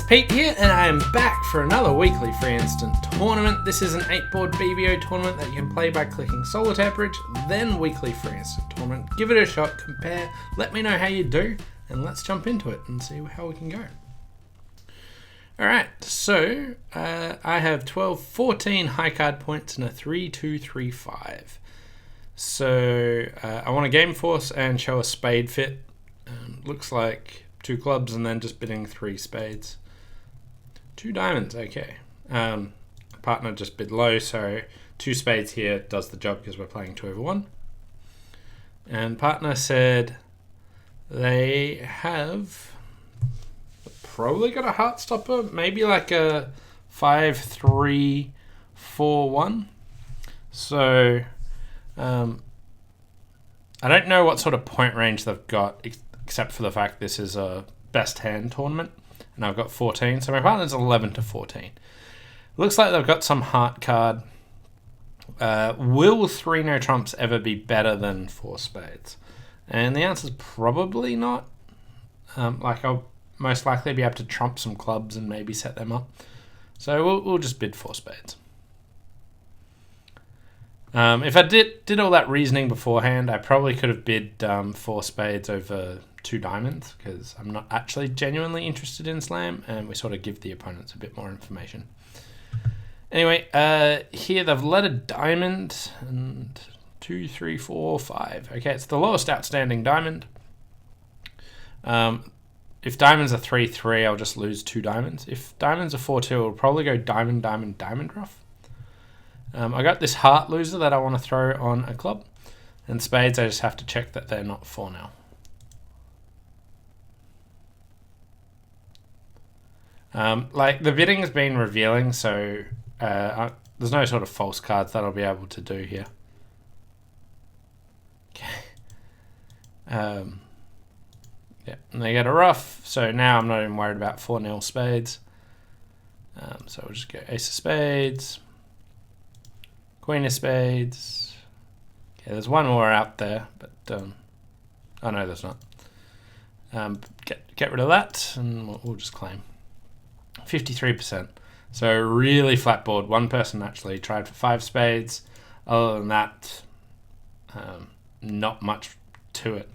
it's Pete here, and I am back for another weekly Free Instant tournament. This is an 8-board BBO tournament that you can play by clicking Solitaire Bridge, then weekly Free Instant tournament. Give it a shot, compare, let me know how you do, and let's jump into it and see how we can go. Alright, so I have 14 high card points and a 3-2-3-5. So I want a Game Force and show a Spade fit. Looks like 2 clubs and then just bidding 3 spades. 2 diamonds, okay. Partner just bid low, so 2 spades here does the job because we're playing 2/1. And partner said they have probably got a heart stopper, maybe like a 5-3-4-1. So I don't know what sort of point range they've got, except for the fact this is a best hand tournament, and I've got 14, so my partner's 11-14. Looks like they've got some heart card. Will 3 no trumps ever be better than 4 spades? And the answer is probably not. I'll most likely be able to trump some clubs and maybe set them up. So we'll just bid 4 spades. If I did all that reasoning beforehand, I probably could have bid 4 spades over 2 diamonds, because I'm not actually genuinely interested in slam, and we sort of give the opponents a bit more information. Anyway, here they've led a diamond, and 2, 3, 4, 5. Okay, it's the lowest outstanding diamond. If diamonds are 3-3, I'll just lose 2 diamonds. If diamonds are 4-2, I'll probably go diamond, diamond, diamond rough. I got this heart loser that I want to throw on a club. And spades, I just have to check that they're not 4 now. The bidding has been revealing, so there's no sort of false cards that I'll be able to do here. Okay. Yeah, and they get a rough, so now I'm not even worried about 4-0 spades. So we'll just go ace of spades, queen of spades. Okay, there's one more out there, but oh no, there's not. Get rid of that, and we'll just claim 53%. So really flat board. One person actually tried for 5 spades. Other than that, not much to it.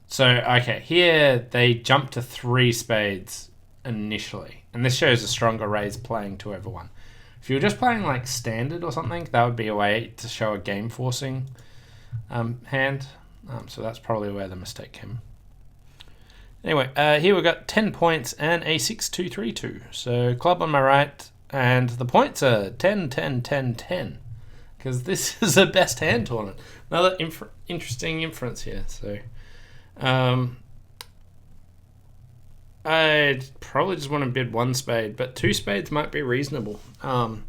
So, okay, here they jumped to 3 spades initially. And this shows a stronger raise playing 2/1. If you were just playing like standard or something, that would be a way to show a game forcing hand. So that's probably where the mistake came. Anyway, here we've got 10 points and a 6-2-3-2. So club on my right, and the points are 10, 10, 10, 10. Because this is a best hand tournament. Another interesting inference here. So I probably just want to bid 1 spade, but 2 spades might be reasonable. I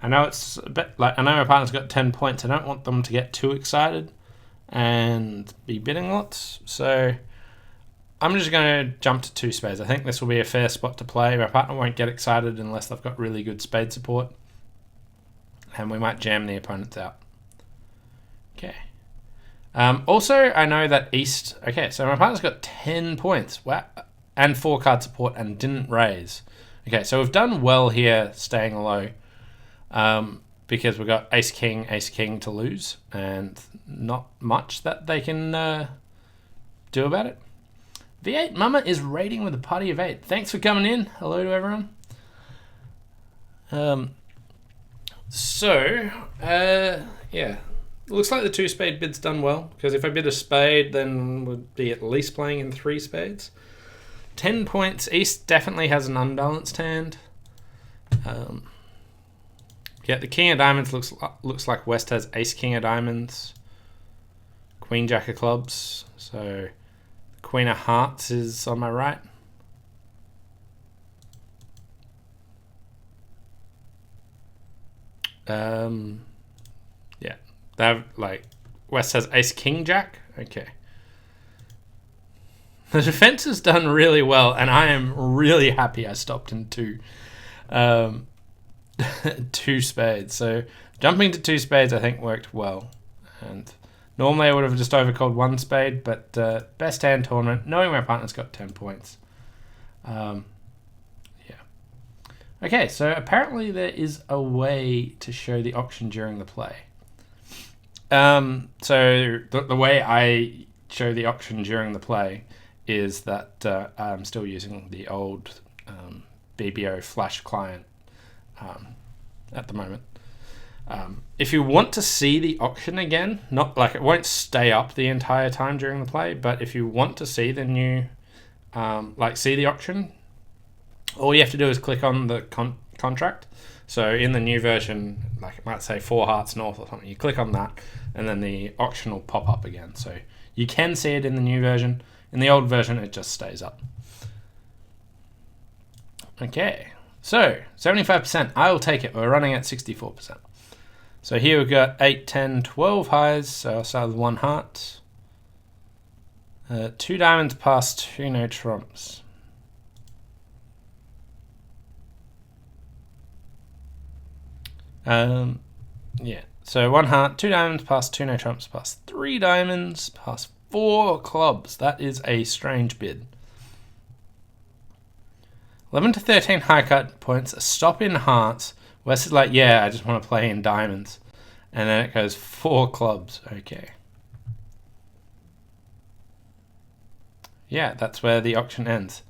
know it's a bit I know my partner's got 10 points. I don't want them to get too excited and be bidding lots. So I'm just going to jump to 2 spades. I think this will be a fair spot to play. My partner won't get excited unless they've got really good spade support, and we might jam the opponents out. Okay. Also, I know that East... Okay, so my partner's got 10 points. Wow. And 4 card support and didn't raise. Okay, so we've done well here staying low, because we've got ace king to lose, and not much that they can do about it. V8 Mama is raiding with a party of 8. Thanks for coming in. Hello to everyone. Yeah. Looks like the 2 spade bid's done well, because if I bid a spade, then we'd be at least playing in 3 spades. 10 points. East definitely has an unbalanced hand. Yeah, the king of diamonds looks like West has ace king of diamonds, queen jack of clubs. So queen of hearts is on my right. Yeah, they have West has ace king jack. Okay. The defense has done really well, and I am really happy I stopped in 2 spades. So jumping to 2 spades, I think, worked well. And normally I would have just overcalled 1 spade, but best hand tournament, knowing my partner's got 10 points, Yeah. Okay, so apparently there is a way to show the auction during the play. So the way I show the auction during the play is that I'm still using the old BBO Flash client at the moment. If you want to see the auction again, not like it won't stay up the entire time during the play, but if you want to see the new, see the auction, all you have to do is click on the contract. So in the new version, like it might say 4 hearts north or something, you click on that and then the auction will pop up again. So you can see it in the new version. In the old version, it just stays up. Okay, so 75%, I will take it. We're running at 64%. So here we've got 8, 10, 12 highs. So I'll start with 1 heart. 2 diamonds past 2 no trumps. Yeah. So 1 heart, 2 diamonds past 2 no trumps past 3 diamonds past 4 clubs. That is a strange bid. 11 to 13 high cut points. A stop in hearts. Wes is like, yeah, I just want to play in diamonds. And then it goes 4 clubs. Okay. Yeah, that's where the auction ends.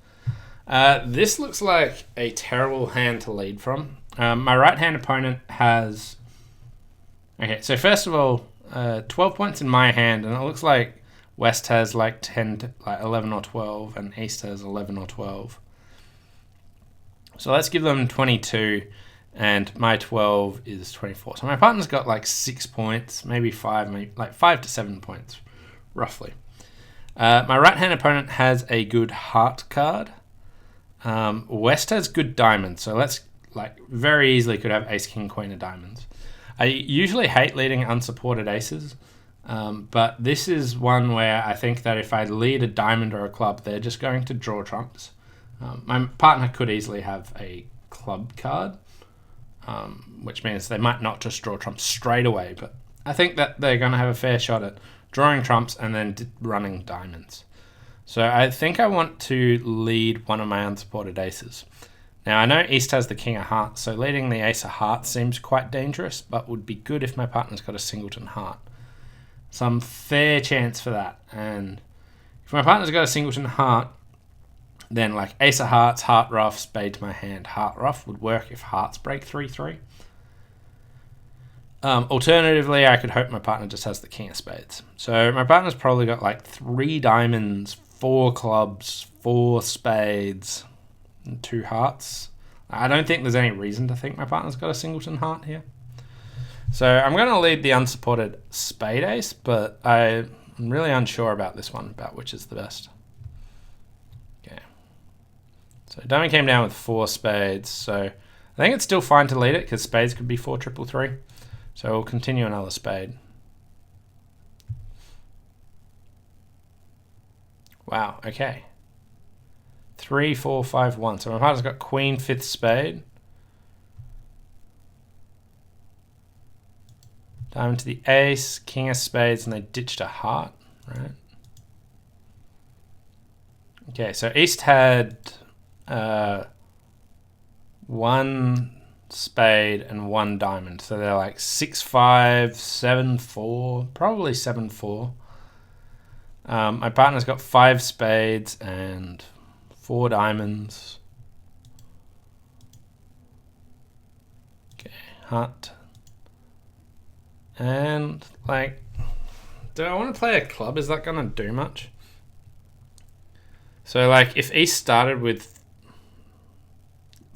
This looks like a terrible hand to lead from. My right-hand opponent has... Okay, so first of all, 12 points in my hand, and it looks like West has like 10 to, like 11 or 12, and East has 11 or 12. So let's give them 22, and my 12 is 24. So my partner's got like 6 points, maybe 5, maybe like 5 to 7 points, roughly. My right-hand opponent has a good heart card. West has good diamonds, so let's very easily could have ace, king, queen of diamonds. I usually hate leading unsupported aces, but this is one where I think that if I lead a diamond or a club, they're just going to draw trumps. My partner could easily have a club card, which means they might not just draw trumps straight away, but I think that they're going to have a fair shot at drawing trumps and then running diamonds. So I think I want to lead one of my unsupported aces. Now I know East has the king of hearts, so leading the ace of hearts seems quite dangerous, but would be good if my partner's got a singleton heart. Some fair chance for that. And if my partner's got a singleton heart, then like ace of hearts, heart ruff, spade to my hand, heart ruff would work if hearts break 3-3. Alternatively, I could hope my partner just has the king of spades. So my partner's probably got like 3 diamonds, 4 clubs, 4 spades, and 2 hearts. I don't think there's any reason to think my partner's got a singleton heart here. So I'm going to lead the unsupported spade ace, but I'm really unsure about this one, about which is the best. Okay. So diamond came down with 4 spades, so I think it's still fine to lead it because spades could be 4 triple 3. So we'll continue another spade. Wow, okay. 3, 4, 5, 1. So my partner's got queen, 5th spade. Diamond to the ace, king of spades, and they ditched a heart, right? Okay, so East had 1 spade and 1 diamond. So they're like 6-5, 7-4, probably 7-4. My partner's got 5 spades and 4 diamonds. Okay, heart. And like, do I want to play a club? Is that gonna do much? So like, if East started with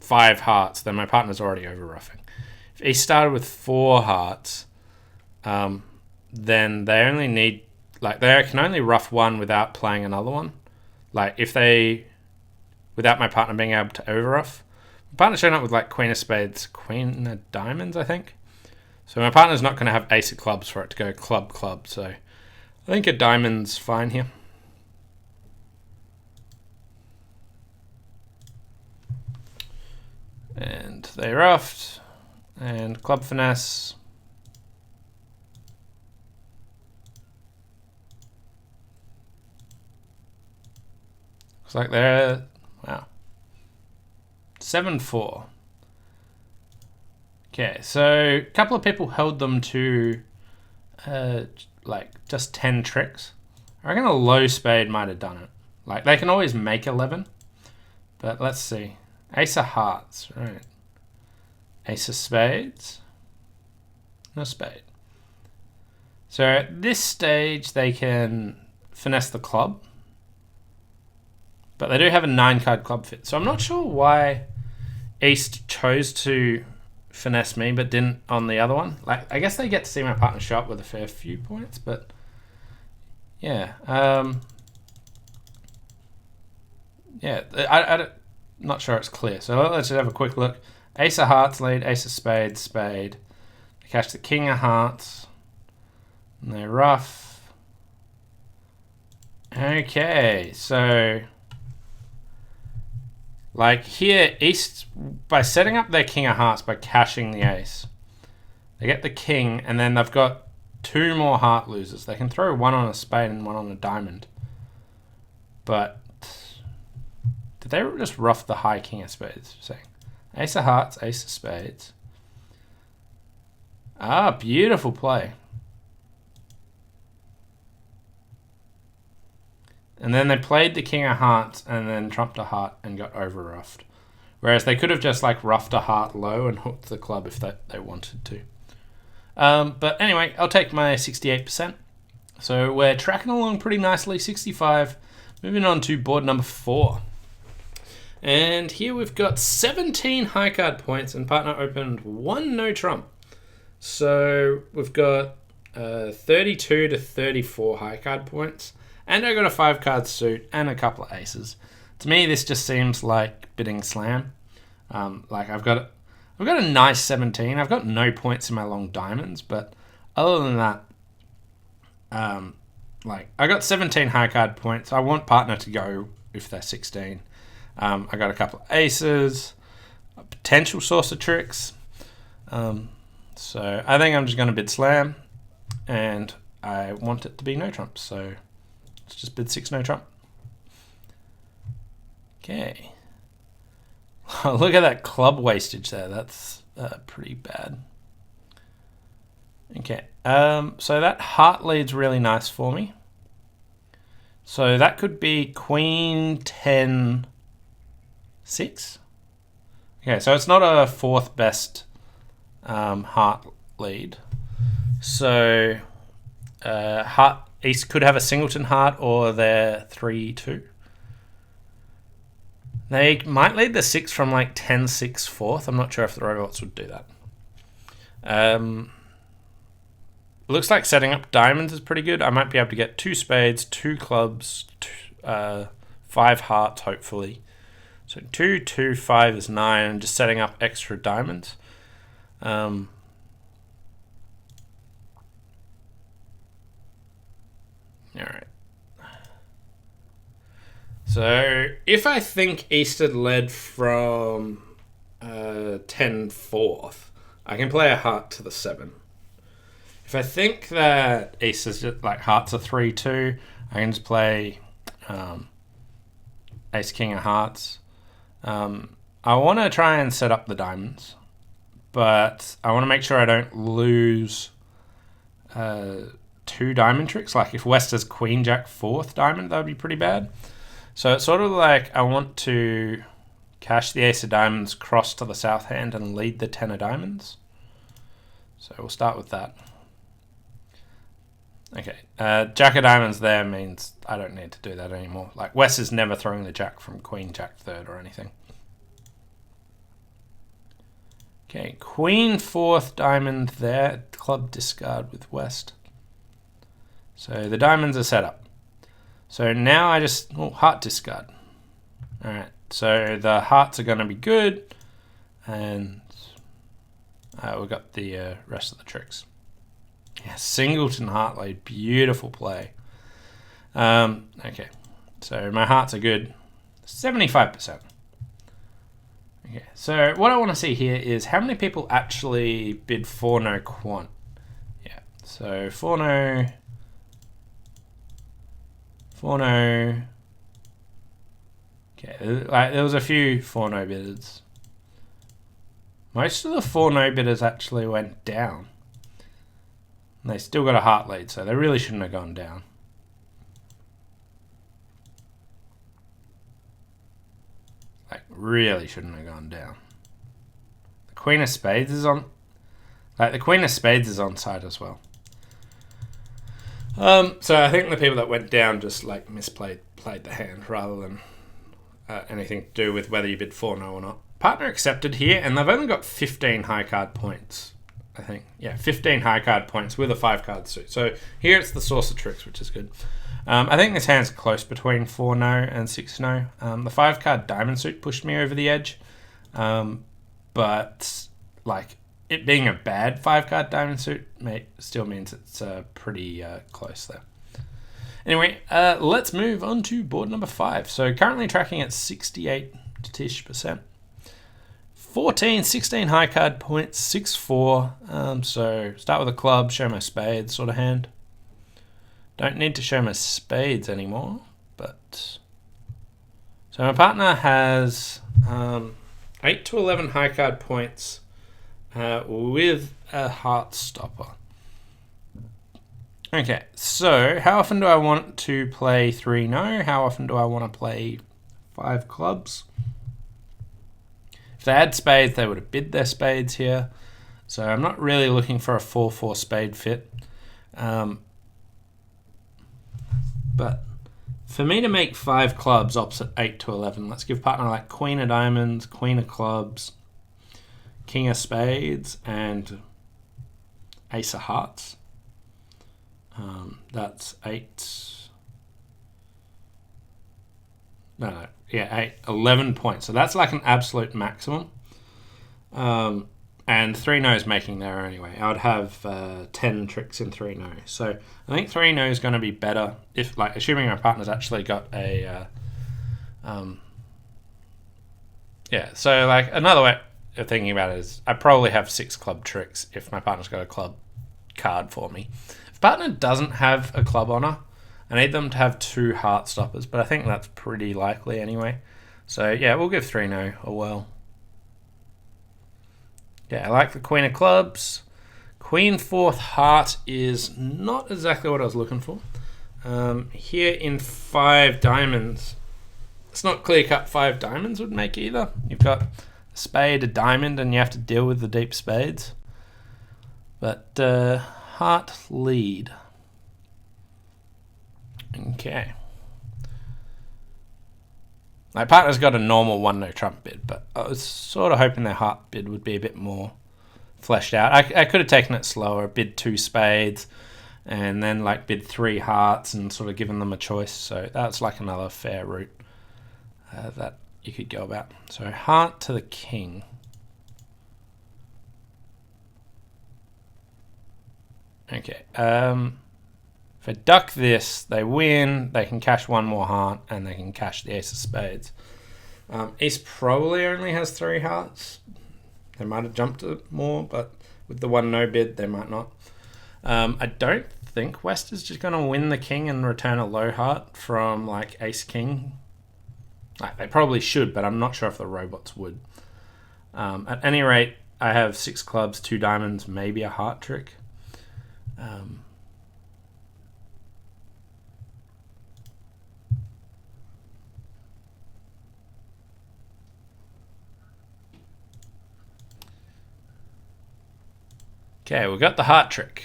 5 hearts, then my partner's already over ruffing. If East started with 4 hearts, then they only need, like, they can only ruff 1 without playing another one. Like, if they, without my partner being able to over ruff. My partner's showing up with like queen of spades, queen of diamonds, I think. So my partner's not going to have ace of clubs for it to go club, club. So I think a diamond's fine here. And they ruffed. And club finesse. Looks like they're... Wow. 7-4. Okay, so a couple of people held them to like just 10 tricks. I reckon a low spade might have done it. Like they can always make 11, but let's see. Ace of hearts, right? Ace of spades, no spade. So at this stage they can finesse the club, but they do have a 9-card club fit. So I'm not sure why East chose to finesse me but didn't on the other one. Like I guess they get to see my partner show up with a fair few points, but yeah, yeah, I'm not sure it's clear. So let's just have a quick look. Ace of hearts lead, ace of spades, spade. They catch the king of hearts, and they ruff. Okay, so like here, East, by setting up their king of hearts by cashing the ace, they get the king, and then they've got 2 more heart losers. They can throw one on a spade and one on a diamond. But did they just ruff the high king of spades? Saying ace of hearts, ace of spades. Ah, beautiful play. And then they played the king of hearts and then trumped a heart and got over ruffed. Whereas they could have just like ruffed a heart low and hooked the club if they wanted to. But anyway, I'll take my 68%. So we're tracking along pretty nicely, 65. Moving on to board number 4. And here we've got 17 high card points and partner opened 1 no trump. So we've got 32 to 34 high card points. And I got a 5-card suit and a couple of aces. To me, this just seems like bidding slam. Like I've got a nice 17. I've got no points in my long diamonds, but other than that, like I got 17 high card points. I want partner to go if they're 16. I got a couple of aces, a potential source of tricks. So I think I'm just going to bid slam, and I want it to be no trump. So let's just bid 6 no trump. Okay. Look at that club wastage there. That's pretty bad. Okay. So that heart lead's really nice for me. So that could be queen 10 6. Okay, so it's not a 4th best heart lead. So heart East could have a singleton heart or their 3-2. They might lead the 6 from like 10-6 4th. I'm not sure if the robots would do that. Looks like setting up diamonds is pretty good. I might be able to get 2 spades, 2 clubs, 5 hearts, hopefully. So 2, 2, 5 is 9, and just setting up extra diamonds. All right. So if I think East had led from 10-4th, I can play a heart to the 7. If I think that East is just like hearts are 3-2, I can just play Ace King of Hearts. I want to try and set up the diamonds, but I want to make sure I don't lose 2 diamond tricks. Like if West has Queen Jack 4th diamond, that would be pretty bad. So it's sort of like I want to cash the ace of diamonds, cross to the south hand, and lead the 10 of diamonds. So we'll start with that. Okay, Jack of diamonds there means I don't need to do that anymore. Like West is never throwing the Jack from Queen Jack 3rd or anything. Okay, Queen 4th diamond there, club discard with West. So the diamonds are set up. So now I just, heart discard. Alright, so the hearts are going to be good, and we've got the rest of the tricks. Yeah, singleton heart lead, beautiful play. Okay, so my hearts are good, 75%. Okay, so what I want to see here is how many people actually bid 4 no quant. Yeah, so 4 no... 4 no. Okay, like there was a few 4 no bidders. Most of the 4-no bidders actually went down. And they still got a heart lead, so they really shouldn't have gone down. Like, really shouldn't have gone down. The Queen of Spades is on... Like, the Queen of Spades is on side as well. So I think the people that went down just, like, played the hand rather than anything to do with whether you bid 4-no or not. Partner accepted here, and they've only got 15 high card points, I think. Yeah, 15 high card points with a 5-card suit. So here it's the source of tricks, which is good. I think this hand's close between 4-no and 6-no. The 5-card diamond suit pushed me over the edge. But, like, it being a bad 5-card diamond suit still means it's pretty close there. Anyway, let's move on to board number 5. So currently tracking at 68%. 14, 16 high card points, 6-4. So start with a club, show my spades sort of hand. Don't need to show my spades anymore, but... So my partner has 8 to 11 high card points with a heart stopper. Okay, so how often do I want to play 3-no? How often do I want to play 5 clubs? If they had spades, they would have bid their spades here. So I'm not really looking for a 4-4 spade fit. But for me to make 5 clubs opposite 8 to 11, let's give partner like Queen of Diamonds, Queen of Clubs, King of Spades, and Ace of Hearts. That's 8. No, yeah, 11 points. So that's like an absolute maximum. And 3-no is making there anyway. I would have 10 tricks in 3-no. So I think 3-no is going to be better if, like, assuming my partner's actually got a... yeah, so like another way of thinking about it is I probably have 6 club tricks if my partner's got a club card for me. If partner doesn't have a club honor, I need them to have 2 heart stoppers, but I think that's pretty likely anyway. So yeah, we'll give 3-no a whirl. Yeah, I like the Queen of Clubs. Queen 4th heart is not exactly what I was looking for. Here in 5 diamonds, it's not clear-cut 5 diamonds would make either. You've got a spade, a diamond, and you have to deal with the deep spades. But heart lead. Okay. My partner's got a normal 1-no trump bid, but I was sort of hoping their heart bid would be a bit more fleshed out. I could have taken it slower, bid 2 spades, and then like bid 3 hearts and sort of given them a choice. So that's like another fair route that you could go about. So heart to the king. Okay. If I duck this, they win, they can cash 1 more heart, and they can cash the ace of spades. Ace probably only has 3 hearts. They might have jumped it more, but with the 1-no bid, they might not. I don't think West is just going to win the king and return a low heart from like ace-king. Like, they probably should, but I'm not sure if the robots would. At any rate, I have 6 clubs, 2 diamonds, maybe a heart trick. Okay, we've got the heart trick.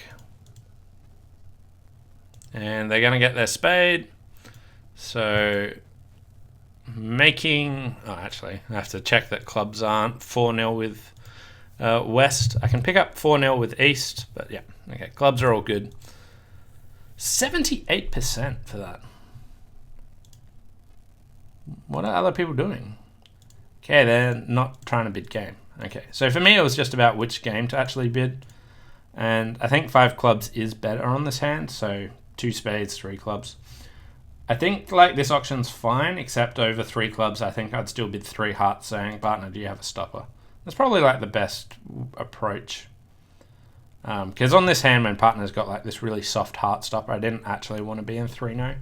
And they're going to get their spade. So, making... Oh, actually, I have to check that clubs aren't 4-0 with West. I can pick up 4-0 with East, but yeah. Okay, clubs are all good. 78% for that. What are other people doing? Okay, they're not trying to bid game. Okay, so for me it was just about which game to actually bid. And I think 5 clubs is better on this hand, so 2 spades, 3 clubs. I think like this auction's fine, except over 3 clubs I think I'd still bid 3 hearts saying, partner, do you have a stopper? That's probably like the best approach. Because on this hand, when partner's got like this really soft heart stopper, I didn't actually want to be in 3-no.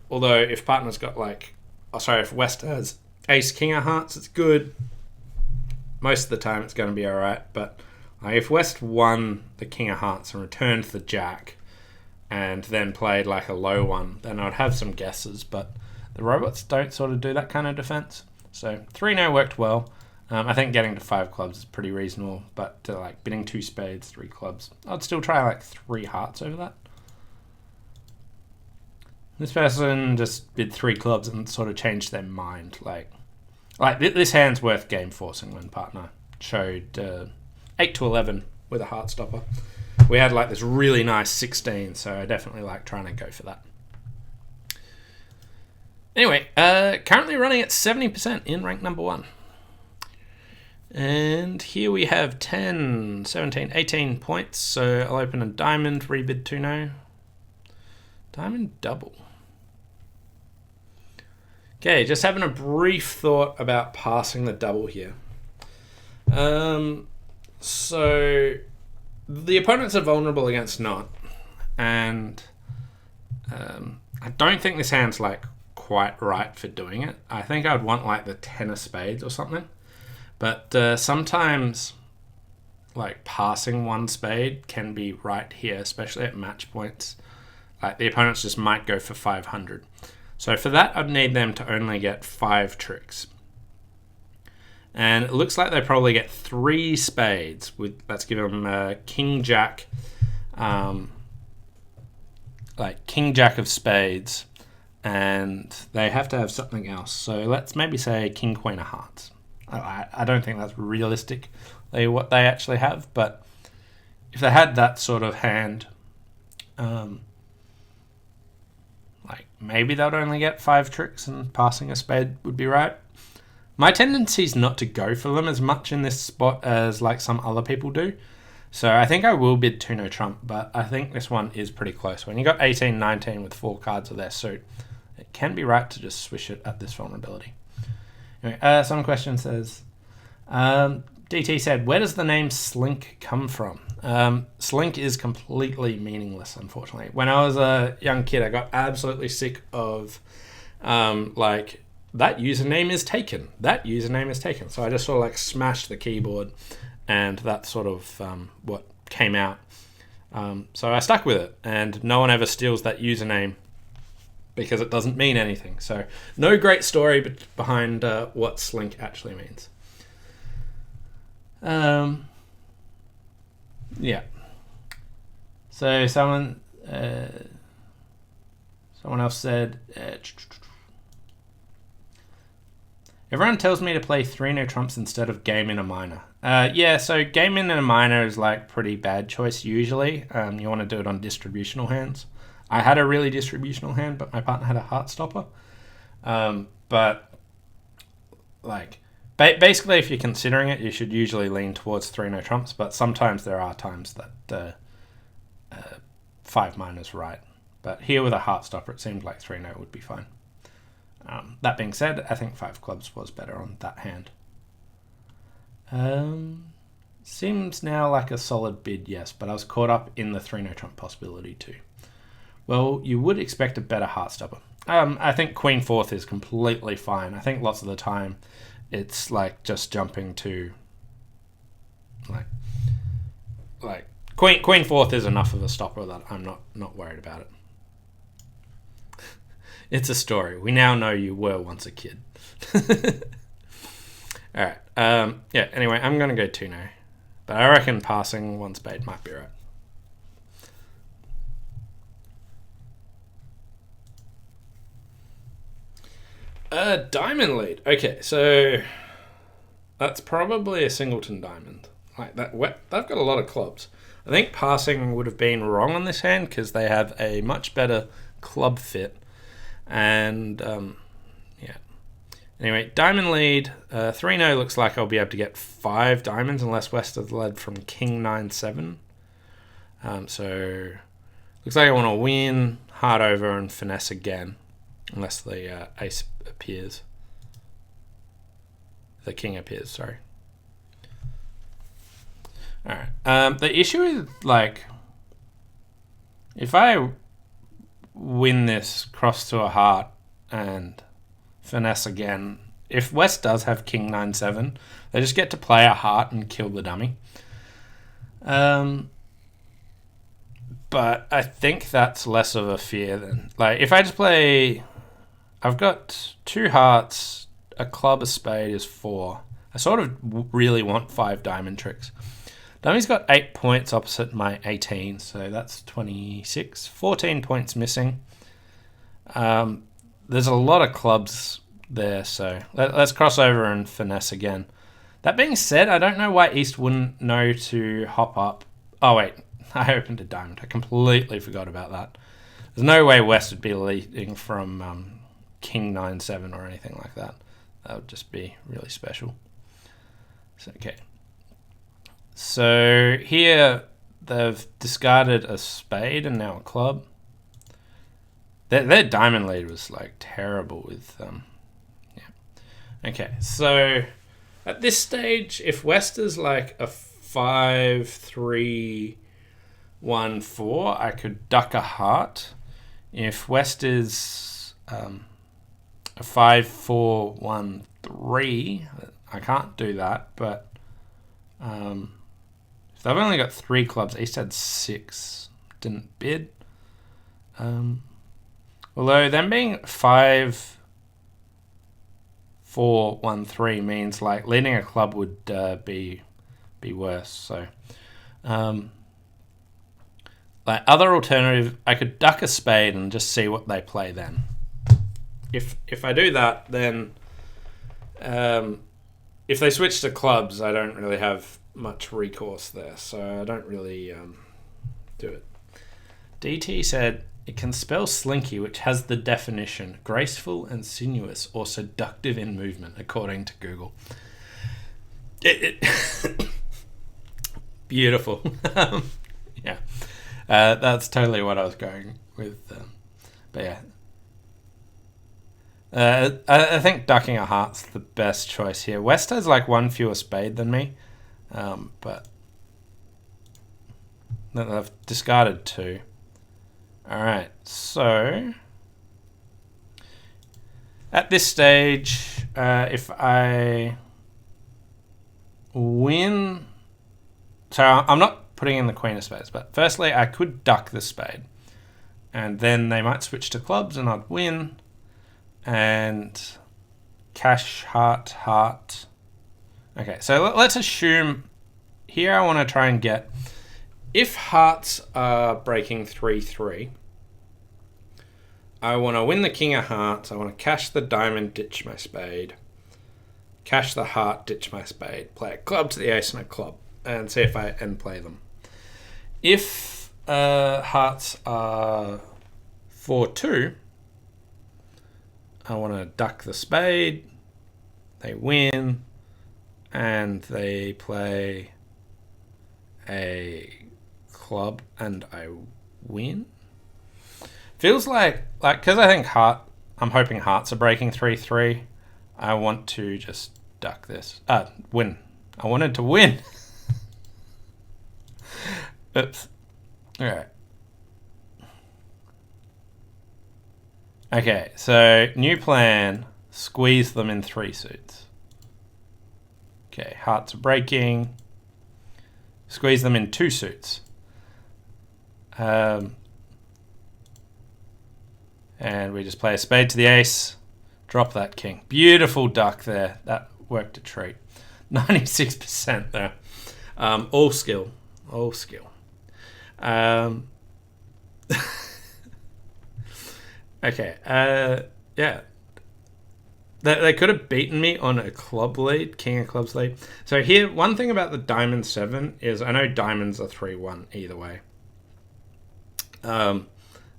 Although if partner's got like, if West has ace king of hearts, it's good. most of the time it's going to be alright, but if West won the King of Hearts and returned the Jack and then played like a low one, then I'd have some guesses, but the robots don't sort of do that kind of defense. So 3-no worked well. I think getting to 5 clubs is pretty reasonable, but like bidding 2 spades, 3 clubs, I'd still try like 3 hearts over that. This person just bid 3 clubs and sort of changed their mind. Like this hand's worth game forcing when partner showed 8 to 11 with a heart stopper. We had like this really nice 16, so I definitely like trying to go for that. Anyway, currently running at 70% in rank number 1. And here we have 10, 17, 18 points. So I'll open a diamond, rebid 2-no. Diamond double. Okay, just having a brief thought about passing the double here. So the opponents are vulnerable against Not, and I don't think this hand's like quite right for doing it. I think I'd want like the 10 of spades or something, but sometimes like passing 1 spade can be right here, especially at match points. Like the opponents just might go for 500. So for that, I'd need them to only get 5 tricks. And it looks like they probably get 3 spades. Let's give them King Jack, like King Jack of spades, and they have to have something else. So let's maybe say King Queen of Hearts. I don't think that's realistically what they actually have, but if they had that sort of hand, like maybe they'd only get 5 tricks and passing a spade would be right. My tendency is not to go for them as much in this spot as like some other people do. So I think I will bid 2-no trump, but I think this one is pretty close. When you got 18, 19 with 4 cards of their suit, it can be right to just swish it at this vulnerability. Anyway, some question says, DT said, where does the name Slink come from? Slink is completely meaningless, unfortunately. When I was a young kid, I got absolutely sick of like, that username is taken. That username is taken. So I just sort of like smashed the keyboard, and that's sort of what came out. So I stuck with it, and no one ever steals that username because it doesn't mean anything. So no great story behind what Slink actually means. Yeah. So someone else said, everyone tells me to play 3-no trumps instead of game in a minor. Yeah, so game in a minor is like pretty bad choice usually. You want to do it on distributional hands. I had a really distributional hand, but my partner had a heart stopper. But like basically, if you're considering it, you should usually lean towards 3-no trumps. But sometimes there are times that 5 minors right. But here with a heart stopper, it seemed like 3-no would be fine. That being said, I think 5 clubs was better on that hand. Seems now like a solid bid, yes, but I was caught up in the 3-no trump possibility too. Well, you would expect a better heart stopper. I think Queen 4th is completely fine. I think lots of the time it's like just jumping to like Queen 4th is enough of a stopper that I'm not worried about it. It's a story. We now know you were once a kid. All right. Yeah, anyway, I'm going to go 2-no. But I reckon passing 1 spade might be right. Diamond lead. Okay, so that's probably a singleton diamond. Like that. They've got a lot of clubs. I think passing would have been wrong on this hand because they have a much better club fit. And yeah. Anyway, diamond lead. 3-no looks like I'll be able to get 5 diamonds unless West has led from King 9-7. So looks like I want to win, heart over, and finesse again, unless the ace appears. The king appears. Sorry. All right. The issue is like if I win this cross to a heart and finesse again, if West does have king 9-7, they just get to play a heart and kill the dummy. But I think that's less of a fear than... Like, if I just play... I've got 2 hearts, a club, a spade is 4. I sort of really want 5 diamond tricks. Dummy's got 8 points opposite my 18, so that's 26. 14 points missing. There's a lot of clubs there, so let's cross over and finesse again. That being said, I don't know why East wouldn't know to hop up. Oh, wait. I opened a diamond. I completely forgot about that. There's no way West would be leading from king 9-7 or anything like that. That would just be really special. So, okay. So here they've discarded a spade and now a club. Their diamond lead was like terrible with yeah. Okay, so at this stage, if West is like a 5-3-1-4, I could duck a heart. If West is a 5-4-1-3, I can't do that, but if they've only got 3 clubs, East had 6, didn't bid. Although them being 5-4-1-3 means like leading a club would be worse. So, like other alternative, I could duck a spade and just see what they play then. If I do that, then if they switch to clubs, I don't really have much recourse there, so I don't really do it. DT said it can spell slinky, which has the definition graceful and sinuous or seductive in movement, according to Google. Beautiful. Yeah, that's totally what I was going with. But yeah. I think ducking a heart's the best choice here. West has like 1 fewer spade than me, but I've discarded 2. All right, so at this stage, if I win, so I'm not putting in the queen of spades, but firstly I could duck the spade, and then they might switch to clubs and I'd win. And cash, heart, heart. Okay, so let's assume here I want to try and get... If hearts are breaking 3-3, I want to win the king of hearts. I want to cash the diamond, ditch my spade. Cash the heart, ditch my spade. Play a club to the ace and a club. And see if I end play them. If hearts are 4-2... I want to duck the spade, they win, and they play a club and I win. Feels like because I think I'm hoping hearts are breaking 3-3, I want to just duck this. Win. I wanted to win. Oops. All right. Okay, so new plan, squeeze them in 3 suits. Okay, hearts are breaking, squeeze them in 2 suits. And we just play a spade to the ace, drop that king. Beautiful duck there, that worked a treat. 96% there. All skill, all skill. Okay, yeah. They could have beaten me on a club lead, king of clubs lead. So here, one thing about the diamond 7 is I know diamonds are 3-1 either way.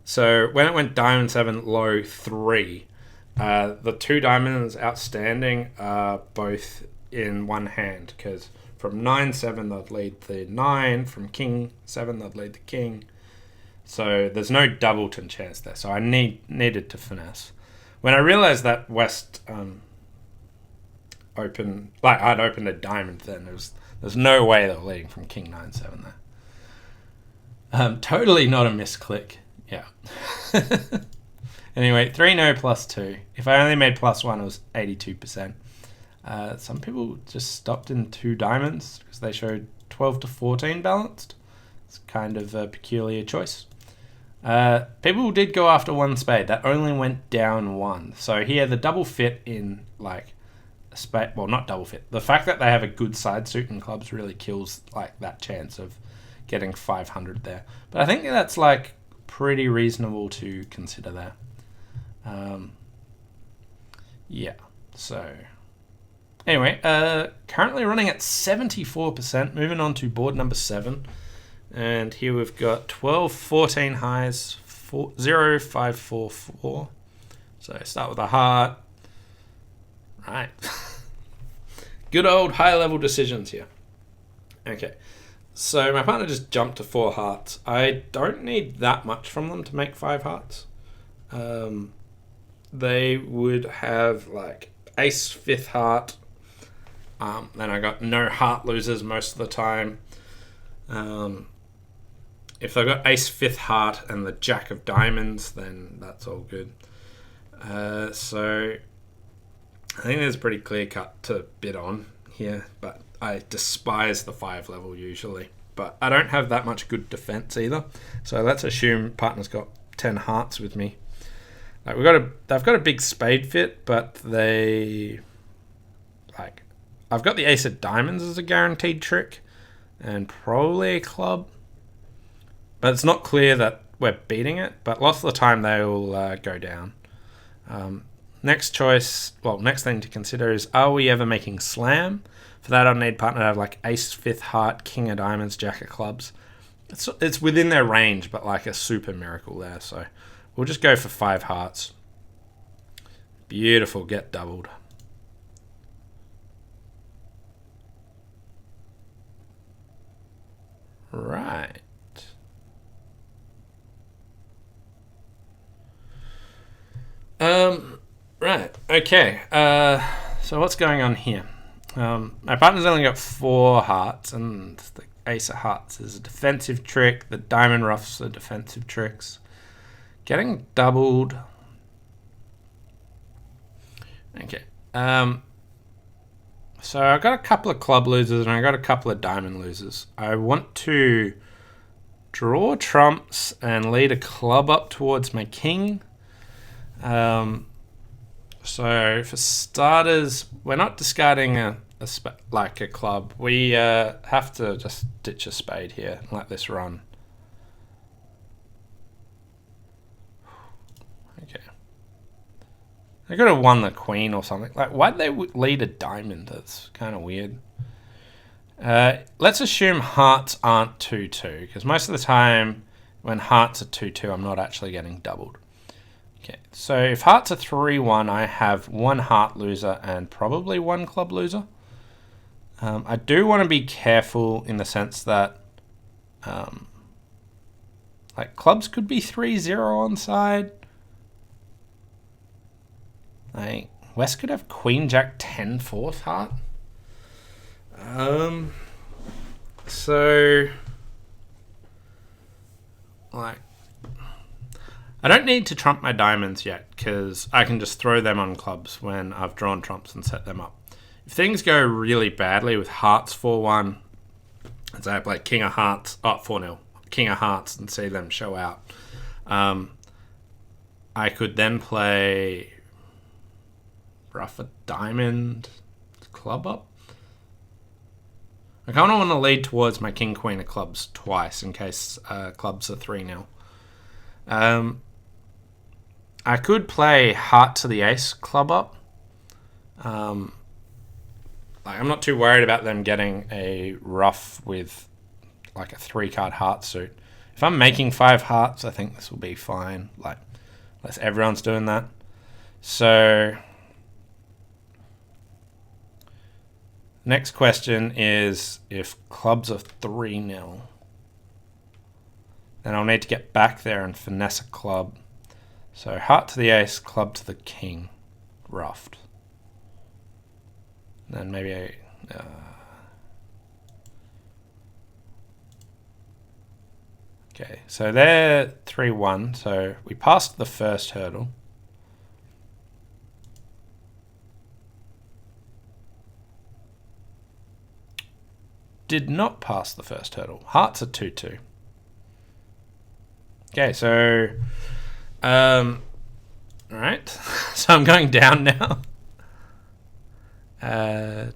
So when it went diamond 7, low 3, the 2 diamonds outstanding are both in one hand, because from 9-7 they'd lead the 9, from king 7 they'd lead the king. So there's no doubleton chance there. So I needed to finesse. When I realized that West I'd opened a diamond then, there's no way they were leading from king 9-7 there. Totally not a misclick. Yeah. Anyway, 3-0 plus 2. If I only made plus 1, it was 82%. Some people just stopped in 2 diamonds because they showed 12 to 14 balanced. It's kind of a peculiar choice. People did go after 1 spade. That only went down 1. So here, the double fit in like a spade. Well, not double fit. The fact that they have a good side suit in clubs really kills like that chance of getting 500 there. But I think that's like pretty reasonable to consider there. Yeah. So anyway, currently running at 74%. Moving on to board number 7. And here we've got 12, 14 highs, 0, 5, 4, 4. So start with a heart. Right. Good old high-level decisions here. Okay. So my partner just jumped to 4 hearts. I don't need that much from them to make 5 hearts. They would have like ace 5th heart. Then I got no heart losers most of the time. If they've got ace 5th heart and the jack of diamonds, then that's all good. So I think there's a pretty clear cut to bid on here, but I despise the 5 level usually. But I don't have that much good defense either. So let's assume partner's got 10 hearts with me. Like they've got a big spade fit, but I've got the ace of diamonds as a guaranteed trick and probably a club. But it's not clear that we're beating it, but lots of the time they will go down. Next thing to consider is, are we ever making slam? For that, I'll need partner to have like ace 5th heart, king of diamonds, jack of clubs. It's within their range, but like a super miracle there. So we'll just go for 5 hearts. Beautiful, get doubled. Right. Right. Okay. So what's going on here? My partner's only got 4 hearts, and the ace of hearts is a defensive trick. The diamond roughs are defensive tricks. Getting doubled. Okay. So I got a couple of club losers and I got a couple of diamond losers. I want to draw trumps and lead a club up towards my king. So for starters, we're not discarding a club. We have to just ditch a spade here and let this run. Okay. They could have won the queen or something. Like, why'd they lead a diamond? That's kind of weird. Let's assume hearts aren't 2-2, because most of the time when hearts are 2-2, I'm not actually getting doubled. Okay, so if hearts are 3-1, I have 1 heart loser and probably 1 club loser. I do want to be careful in the sense that like clubs could be 3-0 on side. Like West could have queen jack 10 4th heart. So like I don't need to trump my diamonds yet because I can just throw them on clubs when I've drawn trumps and set them up. If things go really badly with hearts 4-1, as I play king of hearts, 4-0, king of hearts and see them show out, I could then play rough a diamond club up. I kind of want to lead towards my king queen of clubs twice in case clubs are 3-0. I could play heart to the ace club up. I'm not too worried about them getting a rough with like a 3-card heart suit. If I'm making 5 hearts, I think this will be fine. Like, unless everyone's doing that. So next question is if clubs are 3-0, then I'll need to get back there and finesse a club. So heart to the ace, club to the king, roughed. Then maybe okay, so they're 3-1, so we passed the first hurdle. did not pass the first hurdle. Hearts are 2-2. Okay, so all right. So I'm going down now. And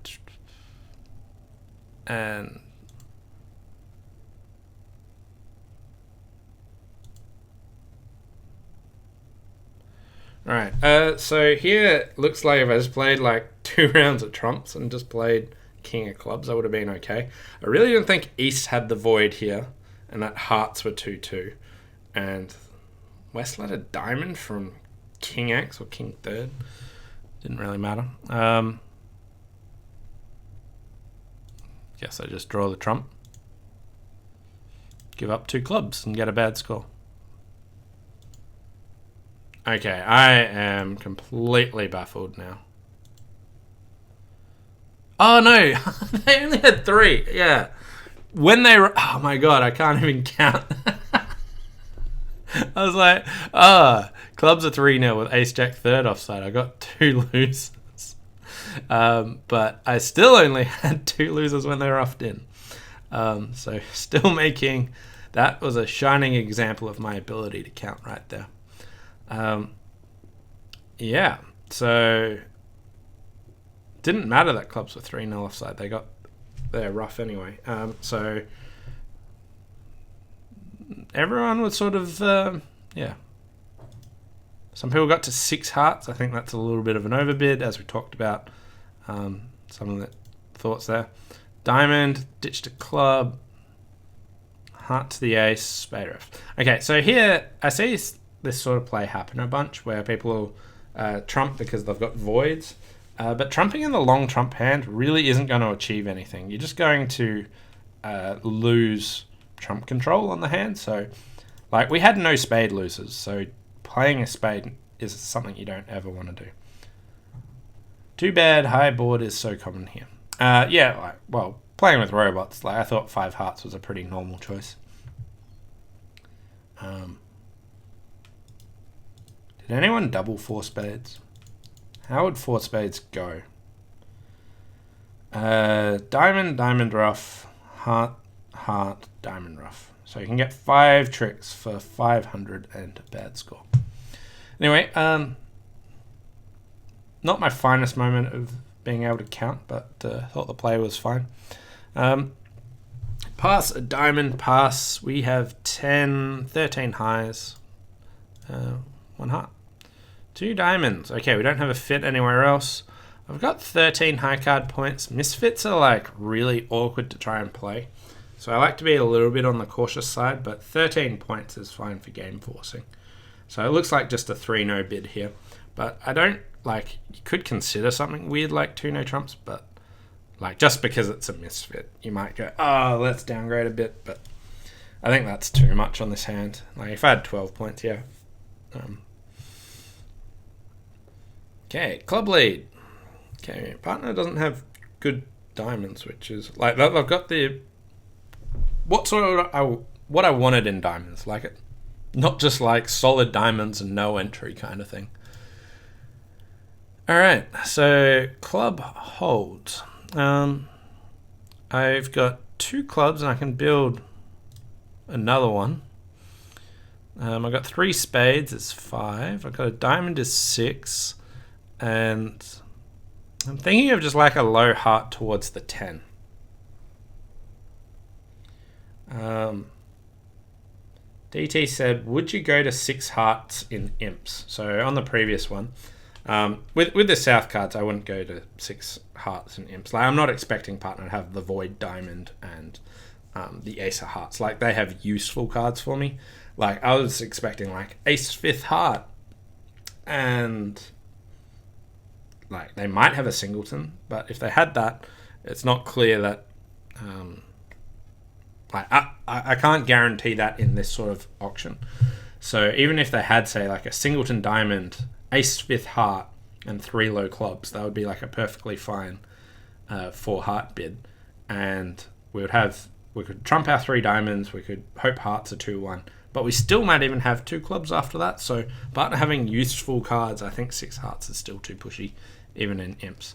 all right. So here looks like if I just played like 2 rounds of trumps and just played king of clubs, I would have been okay. I really didn't think East had the void here, and that hearts were 2-2, and West let a diamond from king X or king third. Didn't really matter. Guess I just draw the trump, give up 2 clubs, and get a bad score. Okay, I am completely baffled now. Oh no, they only had 3. Yeah, when they were, oh my god, I can't even count. I was like, clubs are 3-0 with ace jack third offside. I got 2 losers. But I still only had 2 losers when they were roughed in. So still making, that was a shining example of my ability to count right there. Yeah, so didn't matter that clubs were 3-0 offside. They're rough anyway. So everyone was sort of, yeah. Some people got to 6 hearts. I think that's a little bit of an overbid, as we talked about. Some of the thoughts there. Diamond, ditched a club, heart to the ace, spade ref. Okay, so here I see this sort of play happen a bunch where people will trump because they've got voids. But trumping in the long trump hand really isn't going to achieve anything. You're just going to lose trump control on the hand. So, like, we had no spade losers, so playing a spade is something you don't ever want to do. Too bad high board is so common here. Yeah, well, playing with robots, I thought 5 hearts was a pretty normal choice. Did anyone double 4 spades? How would 4 spades go? Diamond, diamond rough, heart, heart, diamond rough. So you can get 5 tricks for 500 and a bad score. Anyway, not my finest moment of being able to count, but thought the play was fine. Pass, a diamond, pass. We have 13 highs, 1 heart. 2 diamonds. Okay, we don't have a fit anywhere else. I've got 13 high card points. Misfits are like really awkward to try and play. So I like to be a little bit on the cautious side, but 13 points is fine for game forcing. So it looks like just a 3-no bid here. But I don't, like, you could consider something weird like 2-no trumps, but like just because it's a misfit, you might go, oh, let's downgrade a bit, but I think that's too much on this hand. Like if I had 12 points, yeah. Okay, club lead. Okay, partner doesn't have good diamonds, which is like I've got the what I wanted in diamonds, like it, not just like solid diamonds and no entry kind of thing. All right, so club holds. I've got 2 clubs and I can build another one. I've got 3 spades, it's 5. I've got a diamond, is 6. And I'm thinking of just like a low heart towards the 10. DT said, would you go to 6 hearts in imps? So on the previous one, with the south cards, I wouldn't go to 6 hearts in imps. Like I'm not expecting partner to have the void diamond and the ace of hearts. Like they have useful cards for me. Like I was expecting like ace 5th heart and like they might have a singleton, but if they had that, it's not clear that I can't guarantee that in this sort of auction. So even if they had, say, like a singleton diamond, ace 5th heart, and 3 low clubs, that would be like a perfectly fine 4 heart bid. And we could trump our 3 diamonds, we could hope hearts are 2-1, but we still might even have 2 clubs after that. So partner having useful cards, I think 6 hearts is still too pushy, even in imps.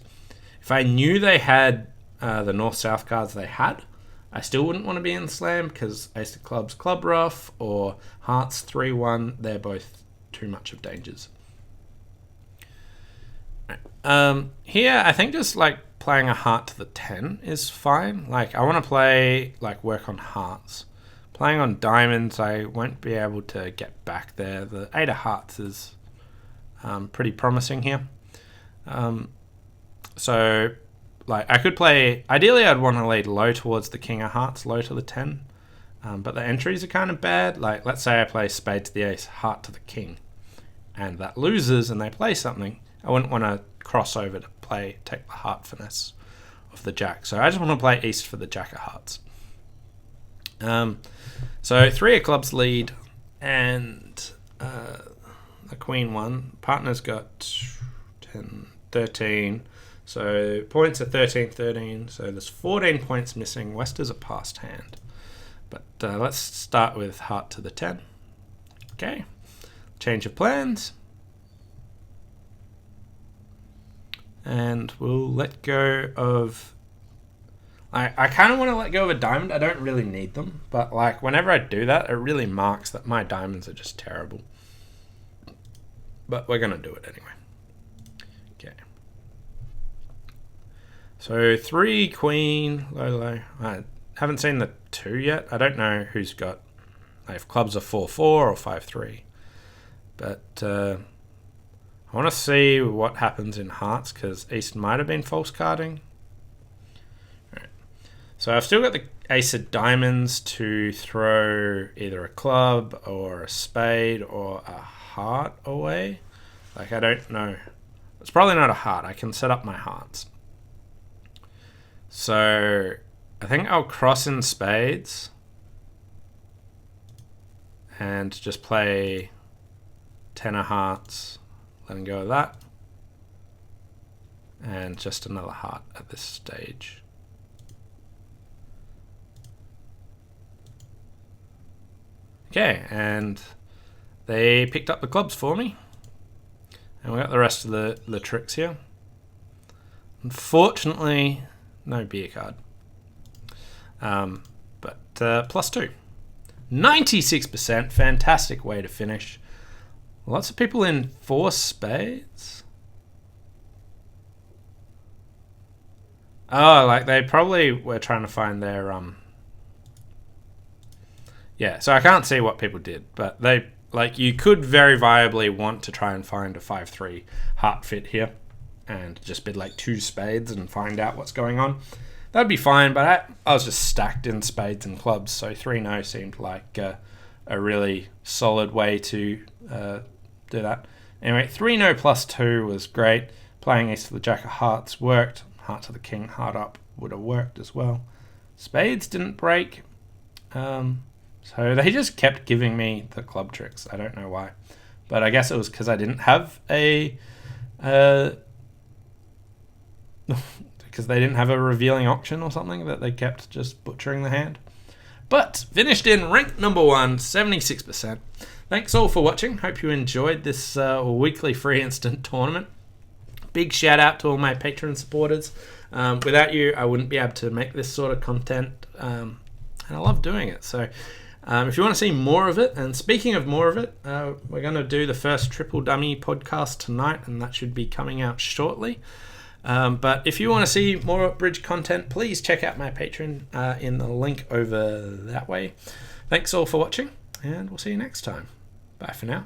If I knew they had the north-south cards they had, I still wouldn't want to be in slam because ace of clubs, club ruff, or hearts 3-1, they're both too much of dangers. Here, I think just like playing a heart to the 10 is fine. Like I want to play, like work on hearts. Playing on diamonds, I won't be able to get back there. The 8 of hearts is pretty promising here. So like I could play, ideally I'd want to lead low towards the king of hearts, low to the 10. But the entries are kind of bad. Like let's say I play spade to the ace, heart to the king, and that loses and they play something. I wouldn't want to cross over to take the heart finesse of the jack. So I just want to play east for the jack of hearts. So 3 of clubs lead and the queen won. Partner's got 10, 13. So points are 13, 13. So there's 14 points missing. West is a passed hand. But let's start with heart to the 10. Okay. Change of plans. And we'll let go of... I kind of want to let go of a diamond. I don't really need them. But like whenever I do that, it really marks that my diamonds are just terrible. But we're going to do it anyway. Okay. So 3 queen, low, low. I haven't seen the 2 yet. I don't know who's got... if clubs are 4-4 or 5-3. But... I want to see what happens in hearts because East might have been false carding. Right. So I've still got the ace of diamonds to throw either a club or a spade or a heart away. Like I don't know. It's probably not a heart. I can set up my hearts. So I think I'll cross in spades and just play 10 of hearts. Letting go of that. And just another heart at this stage. Okay, and they picked up the clubs for me. And we got the rest of the tricks here. Unfortunately, no beer card. But +2. 96%, fantastic way to finish. Lots of people in 4 spades. Oh, like they probably were trying to find their yeah, so I can't see what people did, but they like you could very viably want to try and find a 5-3 heart fit here and just bid like 2 spades and find out what's going on. That'd be fine, but I was just stacked in spades and clubs, so 3-0 seemed like a really solid way to do that. Anyway, 3-0 +2 was great. Playing ace to the jack of hearts worked. Heart to the king, heart up would have worked as well. Spades didn't break. So they just kept giving me the club tricks. I don't know why. But I guess it was because I didn't have a... because they didn't have a revealing auction or something that they kept just butchering the hand. But finished in rank number 1, 76%. Thanks all for watching. Hope you enjoyed this weekly free instant tournament. Big shout out to all my Patreon supporters. Without you, I wouldn't be able to make this sort of content. And I love doing it. So if you want to see more of it, and speaking of more of it, we're going to do the first Triple Dummy podcast tonight, and that should be coming out shortly. But if you want to see more Bridge content, please check out my Patreon in the link over that way. Thanks all for watching, and we'll see you next time. Bye for now.